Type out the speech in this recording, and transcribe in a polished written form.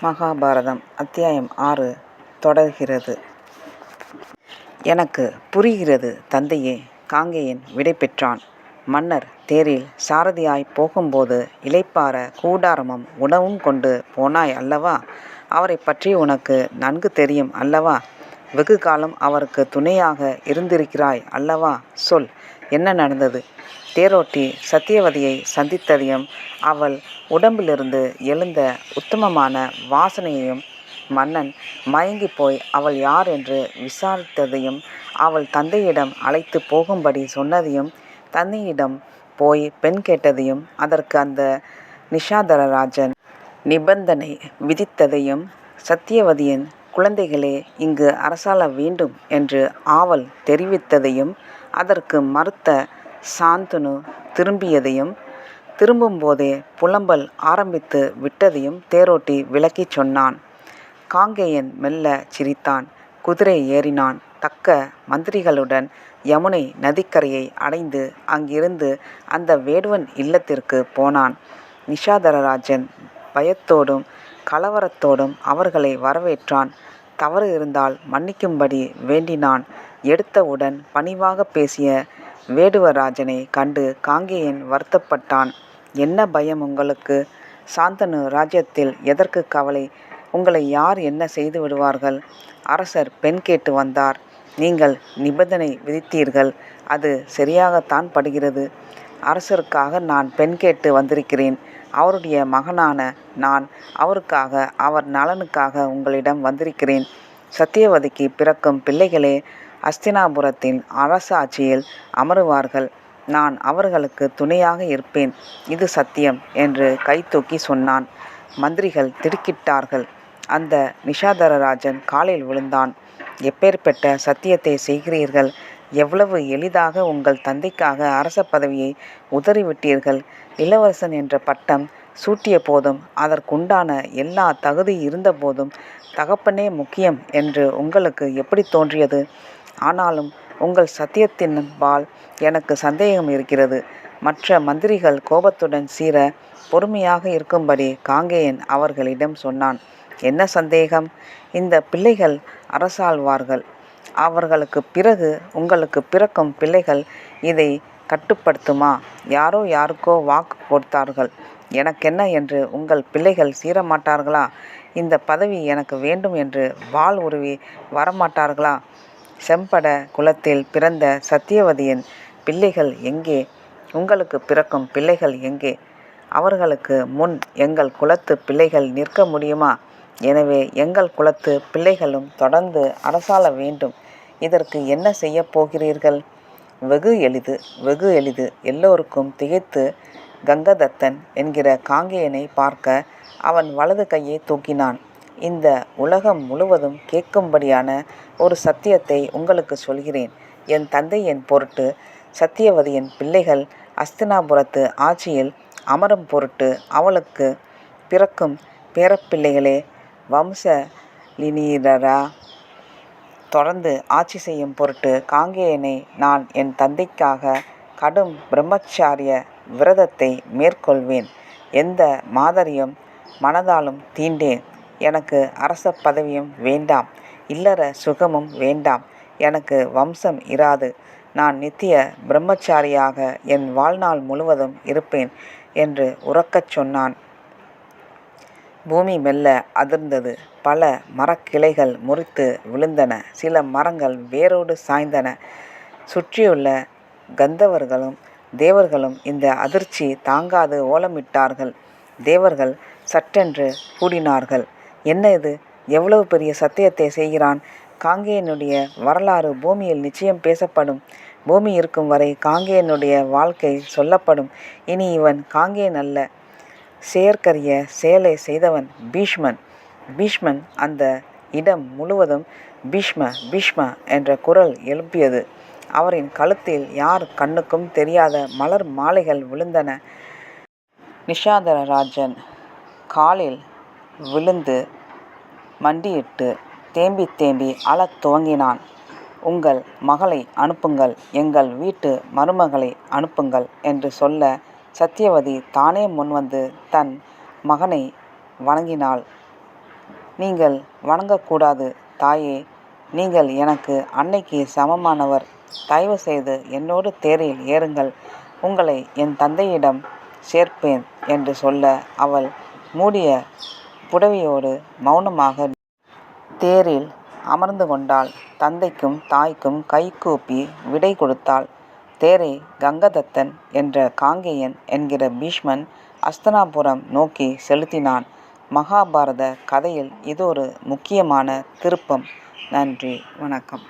மகாபாரதம் அத்தியாயம் 6 தொடர்கிறது. எனக்கு புரிகிறது தந்தையே. காங்கேயன் விடை பெற்றான். மன்னர் தேரில் சாரதியாய் போகும்போது இளைப்பாற கூடாரமும் உணவும் கொண்டு போனாய் அல்லவா? அவரை பற்றி உனக்கு நன்கு தெரியும் அல்லவா? வெகு காலம் அவருக்கு துணையாக இருந்திருக்கிறாய் அல்லவா? சொல், என்ன நடந்தது? தேரோட்டி சத்தியவதியை சந்தித்ததையும் அவள் உடம்பிலிருந்து எழுந்த உத்தமமான வாசனையையும் மன்னன் மயங்கி போய் அவள் யார் என்று விசாரித்ததையும் அவள் தந்தையிடம் அழைத்து போகும்படி சொன்னதையும் தந்தையிடம் போய் பெண் கேட்டதையும் அதற்கு அந்த நிஷாதரராஜன் நிபந்தனை விதித்ததையும் சத்தியவதியின் குழந்தைகளே இங்கு அரசாள வேண்டும் என்று ஆவல் தெரிவித்ததையும் அதற்கு மறுத்த சாந்தனு திரும்பியதையும் திரும்பும்போதே புலம்பல் ஆரம்பித்து விட்டதையும் தேரோட்டி விளக்கிச் சொன்னான். காங்கேயன் மெல்ல சிரித்தான். குதிரை ஏறினான். தக்க மந்திரிகளுடன் யமுனை நதிக்கரையை அடைந்து அங்கிருந்து அந்த வேடுவன் இல்லத்திற்கு போனான். நிஷாதரராஜன் பயத்தோடும் கலவரத்தோடும் அவர்களை வரவேற்றான். தவறு இருந்தால் மன்னிக்கும்படி வேண்டினான். எடுத்தவுடன் பணிவாக பேசிய வேடுவராஜனை கண்டு காங்கேயன் வருத்தப்பட்டான். என்ன பயம் உங்களுக்கு? சாந்தனு ராஜ்யத்தில் எதற்கு கவலை? உங்களை யார் என்ன செய்து விடுவார்கள்? அரசர் பெண் கேட்டு வந்தார். நீங்கள் நிபந்தனை விதித்தீர்கள். அது சரியாகத்தான் படுகிறது. அரசருக்காக நான் பெண் கேட்டு வந்திருக்கிறேன். அவருடைய மகனான நான் அவருக்காக அவர் நலனுக்காக உங்களிடம் வந்திருக்கிறேன். சத்தியவதிக்கு பிறக்கும் பிள்ளைகளே அஸ்தினாபுரத்தின் அரசாட்சியில் அமருவார்கள். நான் அவர்களுக்கு துணையாக இருப்பேன். இது சத்தியம் என்று கை தூக்கி சொன்னான். மந்திரிகள் திடுக்கிட்டார்கள். அந்த நிஷாதரராஜன் காலில் விழுந்தான். எப்பேற்பட்ட சத்தியத்தை செய்கிறீர்கள்? எவ்வளவு எளிதாக உங்கள் தந்தைக்காக அரச பதவியை உதறிவிட்டீர்கள். இளவரசன் என்ற பட்டம் சூட்டிய போதும் அதற்குண்டான எல்லா தகுதி இருந்த போதும் தகப்பனே முக்கியம் என்று உங்களுக்கு எப்படி தோன்றியது? ஆனாலும் உங்கள் சத்தியத்தின்பால் எனக்கு சந்தேகம் இருக்கிறது. மற்ற மந்திரிகள் கோபத்துடன் சீர பொறுமையாக இருக்கும்படி காங்கேயன் அவர்களிடம் சொன்னான். என்ன சந்தேகம்? இந்த பிள்ளைகள் அரசாள்வார்கள். அவர்களுக்கு பிறகு உங்களுக்கு பிறக்கும் பிள்ளைகள் இதை கட்டுப்படுத்துமா? யாரோ யாருக்கோ வாக்கு கொடுத்தார்கள். எனக்கென்ன என்று உங்கள் பிள்ளைகள் சீரமாட்டார்களா? இந்த பதவி எனக்கு வேண்டும் என்று வாள் உருவி வரமாட்டார்களா? செம்பட குலத்தில் பிறந்த சத்தியவதியின் பிள்ளைகள் எங்கே? உங்களுக்கு பிறக்கும் பிள்ளைகள் எங்கே? அவர்களுக்கு முன் எங்கள் குலத்து பிள்ளைகள் நிற்க முடியுமா? எனவே எங்கள் குலத்து பிள்ளைகளும் தொடர்ந்து அரசாள வேண்டும். இதற்கு என்ன செய்ய போகிறீர்கள்? வெகு எளிது, வெகு எளிது. எல்லோருக்கும் திகைத்து கங்கதத்தன் என்கிற காங்கேயனை பார்க்க அவன் வலது கையை தூக்கினான். இந்த உலகம் முழுவதும் கேட்கும்படியான ஒரு சத்தியத்தை உங்களுக்கு சொல்கிறேன். என் தந்தையின் பொருட்டு சத்தியவதியின் பிள்ளைகள் அஸ்தினாபுரத்து ஆட்சியில் அமரும் பொருட்டு அவளுக்கு பிறக்கும் பேரப்பிள்ளைகளே வம்சலினீரரா தொடர்ந்து ஆட்சி செய்யும் பொருட்டு காங்கேயனை நான் என் தந்தைக்காக கடும் பிரம்மச்சாரிய விரதத்தை மேற்கொள்வேன். எந்த மாதரையும் மனதாலும் தீண்டேன். எனக்கு அரச பதவியும் வேண்டாம். இல்லற சுகமும் வேண்டாம். எனக்கு வம்சம் இராது. நான் நித்திய பிரம்மச்சாரியாக என் வாழ்நாள் முழுவதும் இருப்பேன் என்று உரக்கச் சொன்னான். பூமி மெல்ல அதிர்ந்தது. பல மரக்கிளைகள் முறித்து விழுந்தன. சில மரங்கள் வேரோடு சாய்ந்தன. சுற்றியுள்ள கந்தவர்களும் தேவர்களும் இந்த அதிர்ச்சி தாங்காது ஓலமிட்டார்கள். தேவர்கள் சட்டென்று கூடினார்கள். என்ன இது? எவ்வளவு பெரிய சத்தியத்தை செய்கிறான்! காங்கேயனுடைய வரலாறு பூமியில் நிச்சயம் பேசப்படும். பூமி இருக்கும் வரை காங்கேயனுடைய வாழ்க்கை சொல்லப்படும். இனி இவன் காங்கேயன் அல்ல, செயற்கரிய செயலை செய்தவன் பீஷ்மன். பீஷ்மன். அந்த இடம் முழுவதும் பீஷ்ம பீஷ்ம என்ற குரல் எழுப்பியது. அவரின் கழுத்தில் யார் கண்ணுக்கும் தெரியாத மலர் மாலைகள் விழுந்தன. நிஷாதரராஜன் காலில் விழுந்து மண்டியிட்டு தேம்பி தேம்பி அழத் துவங்கினான். உங்கள் மகளை அனுப்புங்கள், எங்கள் வீட்டு மருமகளை அனுப்புங்கள் என்று சொல்ல சத்தியவதி தானே முன்வந்து தன் மகனை வணங்கினாள். நீங்கள் வணங்கக்கூடாது தாயே. நீங்கள் எனக்கு அன்னைக்கு சமமானவர். தயவு செய்து என்னோடு தேரில் ஏறுங்கள். உங்களை என் தந்தையிடம் சேர்ப்பேன் என்று சொல்ல அவள் மூடிய புடவையோடு மௌனமாக தேரில் அமர்ந்து கொண்டாள். தந்தைக்கும் தாய்க்கும் கைகூப்பி விடை கொடுத்தாள். தேரை கங்கதத்தன் என்ற காங்கேயன் என்கிற பீஷ்மன் அஸ்தினாபுரம் நோக்கி செலுத்தினான். மகாபாரத கதையில் இது ஒரு முக்கியமான திருப்பம். நன்றி, வணக்கம்.